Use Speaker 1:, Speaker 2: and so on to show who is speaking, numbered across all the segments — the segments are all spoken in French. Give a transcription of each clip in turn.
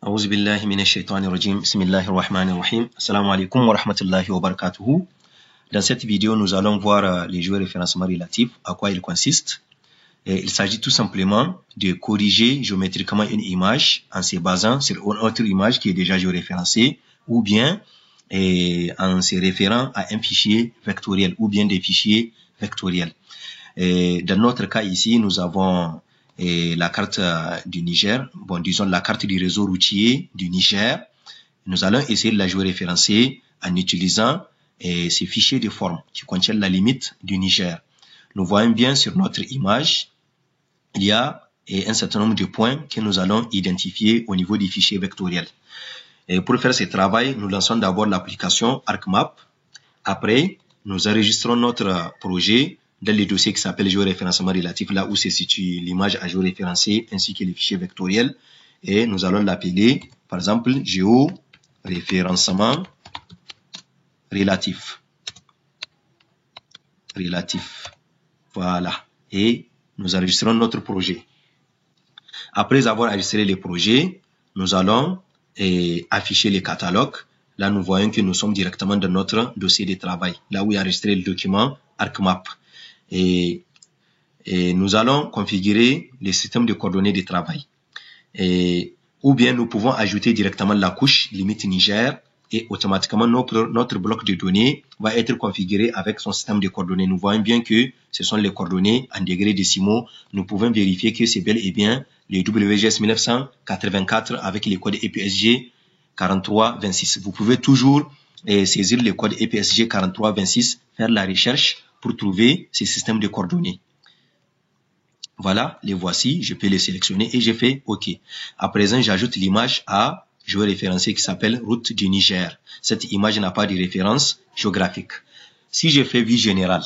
Speaker 1: أعوذ بالله من الشيطان الرجيم. بسم الله الرحمن الرحيم. Assalamu alaikum wa rahmatullahi wa barakatuhu. Dans cette vidéo, nous allons voir les jeux référencement relatifs, à quoi ils consistent. Il s'agit tout simplement de corriger géométriquement une image en se basant sur une autre image qui est déjà géoréférencée ou bien en se référant à un fichier vectoriel ou bien des fichiers vectoriels. Dans notre cas ici, nous avons la carte du Niger, bon disons la carte du réseau routier du Niger. Nous allons essayer de la géoréférencer en utilisant ces fichiers de forme qui contiennent la limite du Niger. Nous voyons bien sur notre image, il y a un certain nombre de points que nous allons identifier au niveau des fichiers vectoriels. Et pour faire ce travail, nous lançons d'abord l'application ArcMap. Après, nous enregistrons notre projet dans le dossier qui s'appelle géoréférencement relatif, là où se situe l'image à géoréférencer ainsi que les fichiers vectoriels. Et nous allons l'appeler, par exemple, géoréférencement relatif. Voilà. Et nous enregistrons notre projet. Après avoir enregistré le projet, nous allons afficher les catalogues. Là, nous voyons que nous sommes directement dans notre dossier de travail, là où est enregistré le document ArcMap. Et nous allons configurer le système de coordonnées de travail. Ou bien nous pouvons ajouter directement la couche limite Niger et automatiquement notre bloc de données va être configuré avec son système de coordonnées. Nous voyons bien que ce sont les coordonnées en degrés décimaux. Nous pouvons vérifier que c'est bel et bien les WGS 1984 avec les codes EPSG 4326. Vous pouvez toujours saisir les codes EPSG 4326, faire la recherche pour trouver ces systèmes de coordonnées. Voilà, les voici, je peux les sélectionner et j'ai fait OK. À présent, j'ajoute l'image à géoréférencer qui s'appelle route du Niger. Cette image n'a pas de référence géographique. Si je fais vue générale,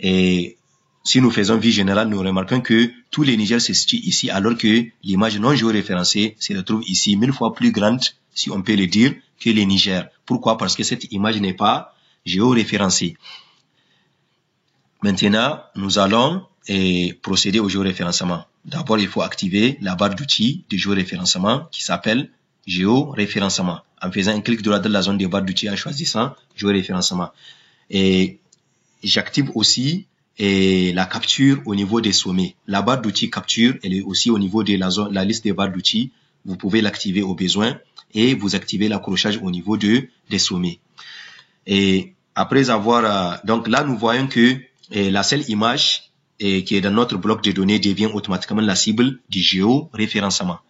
Speaker 1: et si nous faisons vue générale, nous remarquons que tous les Niger se situent ici alors que l'image non géoréférencée se retrouve ici 1000 fois plus grande, si on peut le dire, que les Niger. Pourquoi? Parce que cette image n'est pas géoréférencée. Maintenant, nous allons procéder au géoréférencement. D'abord, il faut activer la barre d'outils de géoréférencement qui s'appelle géoréférencement. En faisant un clic droit dans la zone de barre d'outils en choisissant géoréférencement. Et j'active aussi la capture au niveau des sommets. La barre d'outils capture, elle est aussi au niveau de la liste des barres d'outils. Vous pouvez l'activer au besoin et vous activez l'accrochage au niveau des sommets. Et après avoir, donc là, nous voyons que la seule image qui est dans notre bloc de données devient automatiquement la cible du géoréférencement.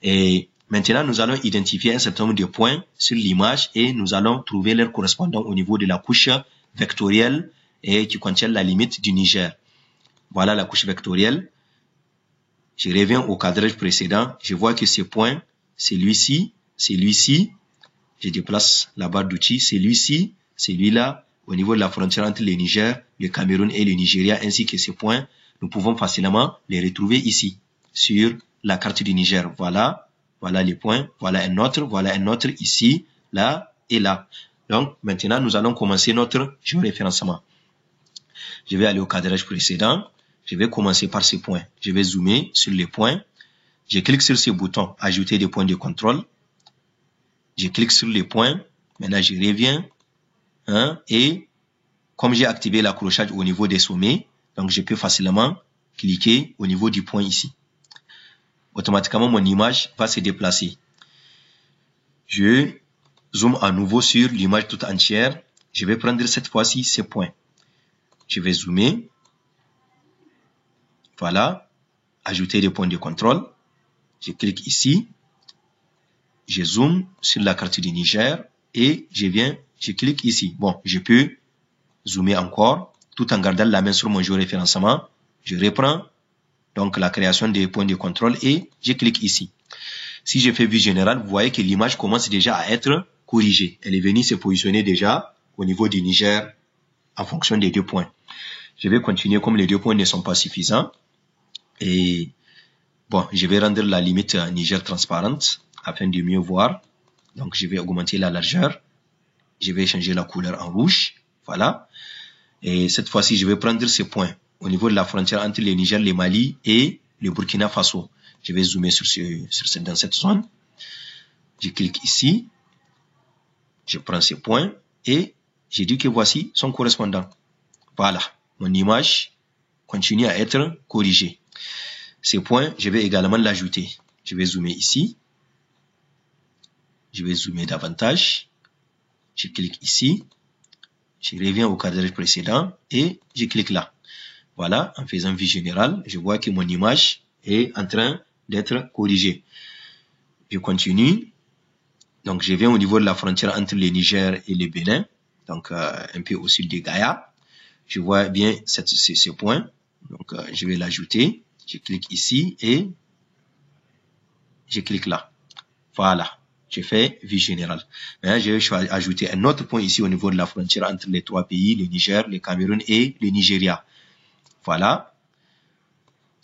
Speaker 1: Et maintenant, nous allons identifier un certain nombre de points sur l'image et nous allons trouver leur correspondant au niveau de la couche vectorielle et qui contient la limite du Niger. Voilà la couche vectorielle. Je reviens au cadrage précédent. Je vois que ces points, celui-ci, je déplace la barre d'outils, celui-ci, celui-là, au niveau de la frontière entre le Niger, le Cameroun et le Nigeria, ainsi que ces points, nous pouvons facilement les retrouver ici, sur la carte du Niger. Voilà, voilà les points, voilà un autre ici, là et là. Donc, maintenant, nous allons commencer notre géoréférencement. Je vais aller au cadrage précédent. Je vais commencer par ces points. Je vais zoomer sur les points. Je clique sur ce bouton, ajouter des points de contrôle. Je clique sur les points. Maintenant, je reviens. Et comme j'ai activé l'accrochage au niveau des sommets, donc je peux facilement cliquer au niveau du point ici. Automatiquement, mon image va se déplacer. Je zoome à nouveau sur l'image toute entière. Je vais prendre cette fois-ci ces points. Je vais zoomer. Voilà. Ajouter des points de contrôle. Je clique ici. Je zoome sur la carte du Niger et je clique ici. Bon, je peux zoomer encore tout en gardant la main sur mon géoréférencement. Je reprends donc la création des points de contrôle et je clique ici. Si je fais vue générale, vous voyez que l'image commence déjà à être corrigée. Elle est venue se positionner déjà au niveau du Niger en fonction des 2 points. Je vais continuer comme les 2 points ne sont pas suffisants. Et bon, je vais rendre la limite Niger transparente afin de mieux voir. Donc, je vais augmenter la largeur. Je vais changer la couleur en rouge. Voilà. Et cette fois-ci, je vais prendre ces points au niveau de la frontière entre le Niger, le Mali et le Burkina Faso. Je vais zoomer dans cette zone. Je clique ici. Je prends ces points et j'ai dit que voici son correspondant. Voilà, mon image continue à être corrigée. Ces points, je vais également l'ajouter. Je vais zoomer ici. Je vais zoomer davantage. Je clique ici. Je reviens au cadrage précédent et je clique là. Voilà, en faisant vue générale, je vois que mon image est en train d'être corrigée. Je continue. Donc, je viens au niveau de la frontière entre le Niger et le Bénin. Donc, un peu au sud de Gaïa. Je vois bien ce point. Donc, je vais l'ajouter. Je clique ici et je clique là. Voilà. Je fais vue générale. Maintenant, je vais ajouter un autre point ici au niveau de la frontière entre les trois pays, le Niger, le Cameroun et le Nigeria. Voilà.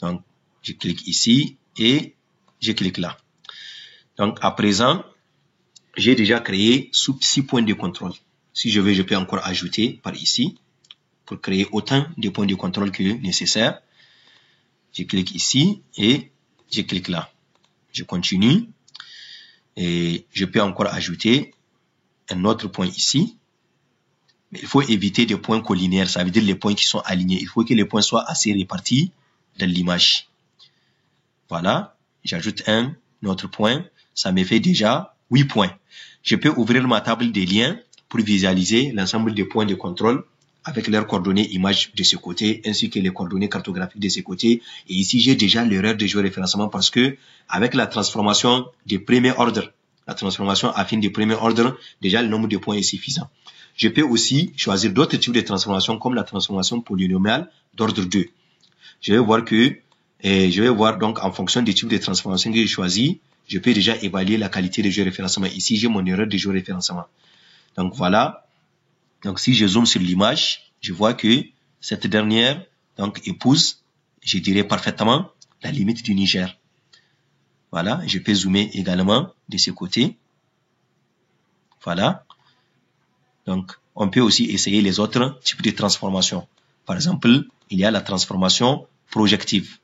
Speaker 1: Donc, je clique ici et je clique là. Donc, à présent, j'ai déjà créé 6 points de contrôle. Si je veux, je peux encore ajouter par ici pour créer autant de points de contrôle que nécessaire. Je clique ici et je clique là. Je continue et je peux encore ajouter un autre point ici. Mais il faut éviter des points collinaires, ça veut dire les points qui sont alignés. Il faut que les points soient assez répartis dans l'image. Voilà, j'ajoute un autre point. Ça me fait déjà 8 points. Je peux ouvrir ma table des liens pour visualiser l'ensemble des points de contrôle avec leurs coordonnées images de ce côté ainsi que les coordonnées cartographiques de ce côté. Et ici, j'ai déjà l'erreur de géoréférencement parce que avec la transformation de premier ordre, la transformation affine de premier ordre, déjà le nombre de points est suffisant. Je peux aussi choisir d'autres types de transformations comme la transformation polynomiale d'ordre 2. Je vais voir donc en fonction des types de transformations que j'ai choisi, je peux déjà évaluer la qualité de géoréférencement. Ici, j'ai mon erreur de géoréférencement. Donc voilà. Donc si je zoome sur l'image, je vois que cette dernière donc épouse, je dirais parfaitement, la limite du Niger. Voilà, je peux zoomer également de ce côté. Voilà. Donc on peut aussi essayer les autres types de transformations. Par exemple, il y a la transformation projective.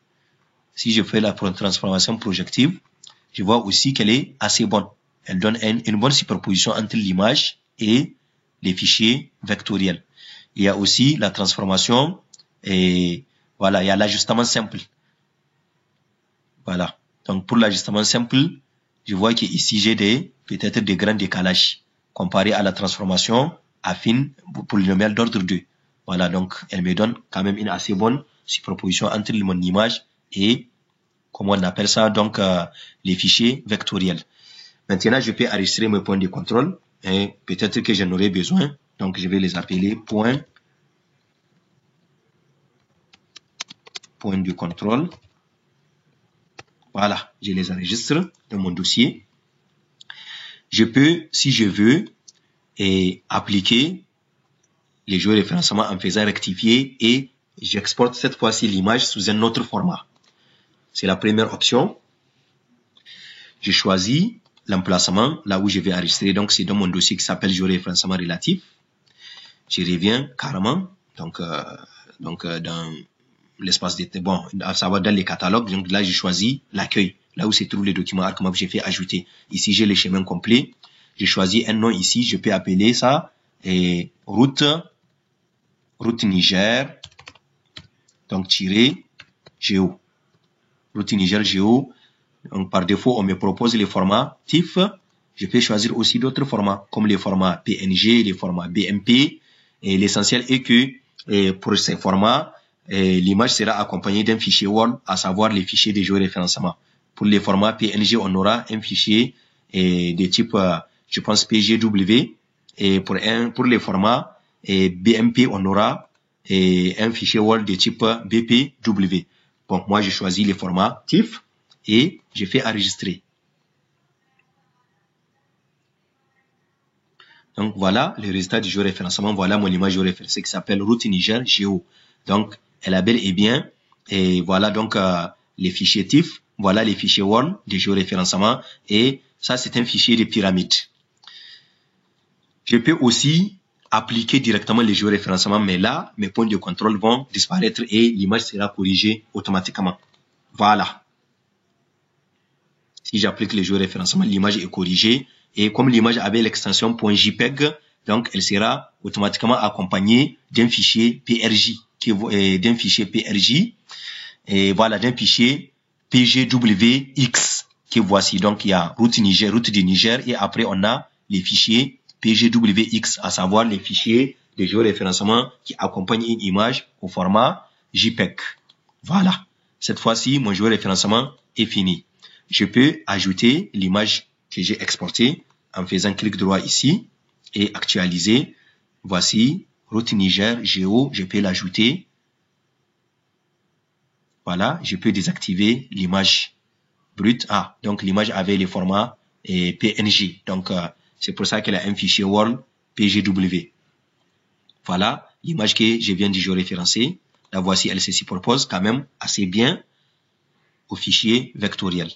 Speaker 1: Si je fais la transformation projective, je vois aussi qu'elle est assez bonne. Elle donne une bonne superposition entre l'image et les fichiers vectoriels. Il y a aussi la transformation et voilà, il y a l'ajustement simple. Voilà. Donc pour l'ajustement simple, je vois qu'ici j'ai peut-être des grands décalages comparé à la transformation affine polynomiale d'ordre 2. Voilà, donc elle me donne quand même une assez bonne superposition entre mon image et, comment on appelle ça, donc les fichiers vectoriels. Maintenant, je peux enregistrer mes points de contrôle et peut-être que j'en aurai besoin. Donc, je vais les appeler points de contrôle. Voilà, je les enregistre dans mon dossier. Je peux, si je veux, appliquer les géoréférencements en faisant rectifier et j'exporte cette fois-ci l'image sous un autre format. C'est la première option. Je choisis l'emplacement là où je vais enregistrer. Donc, c'est dans mon dossier qui s'appelle géoréférencement relatif. Je reviens carrément. Donc dans l'espace de, bon, à savoir dans les catalogues. Donc là, j'ai choisi l'accueil. Là où se trouvent les documents ArcMap, j'ai fait ajouter. Ici, j'ai les chemins complets. J'ai choisi un nom ici. Je peux appeler ça route Niger. Donc, -géo. Route Niger géo. Donc, par défaut, on me propose les formats TIFF. Je peux choisir aussi d'autres formats, comme les formats PNG, les formats BMP. Et l'essentiel est que pour ces formats, l'image sera accompagnée d'un fichier Word, à savoir les fichiers de géoréférencement. Pour les formats PNG, on aura un fichier de type, je pense, PGW. Et pour les formats BMP, on aura un fichier Word de type BPW. Bon, moi, j'ai choisi les formats TIFF. Et je fais enregistrer. Donc voilà le résultat du géoréférencement. Voilà mon image géoréférencée qui s'appelle route Niger géo. Donc elle a bel et bien. Et voilà donc les fichiers TIFF. Voilà les fichiers Word de géoréférencement. Et ça c'est un fichier de pyramide. Je peux aussi appliquer directement les géoréférencements. Mais là, mes points de contrôle vont disparaître et l'image sera corrigée automatiquement. Voilà. Si j'applique le géoréférencement, l'image est corrigée. Et comme l'image avait l'extension .jpeg, donc elle sera automatiquement accompagnée d'un fichier PRJ, et voilà, d'un fichier PGWX que voici. Donc il y a route du Niger, et après on a les fichiers PGWX, à savoir les fichiers de géoréférencement qui accompagnent une image au format JPEG. Voilà. Cette fois-ci, mon géoréférencement est fini. Je peux ajouter l'image que j'ai exportée en faisant clic droit ici et actualiser. Voici route Niger Géo, je peux l'ajouter. Voilà, je peux désactiver l'image brute. Ah, donc l'image avait le format PNG. Donc c'est pour ça qu'elle a un fichier World PGW. Voilà l'image que je viens de géoréférencer. La voici, elle se superpose quand même assez bien au fichier vectoriel.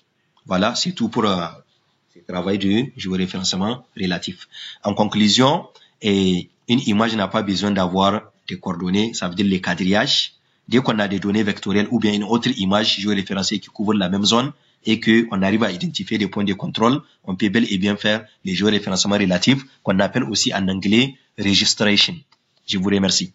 Speaker 1: Voilà, c'est tout pour ce travail de géoréférencement relatif. En conclusion, une image n'a pas besoin d'avoir des coordonnées, ça veut dire les quadrillages. Dès qu'on a des données vectorielles ou bien une autre image géoréférencée qui couvre la même zone et qu'on arrive à identifier des points de contrôle, on peut bel et bien faire les géoréférencements relatifs qu'on appelle aussi en anglais registration. Je vous remercie.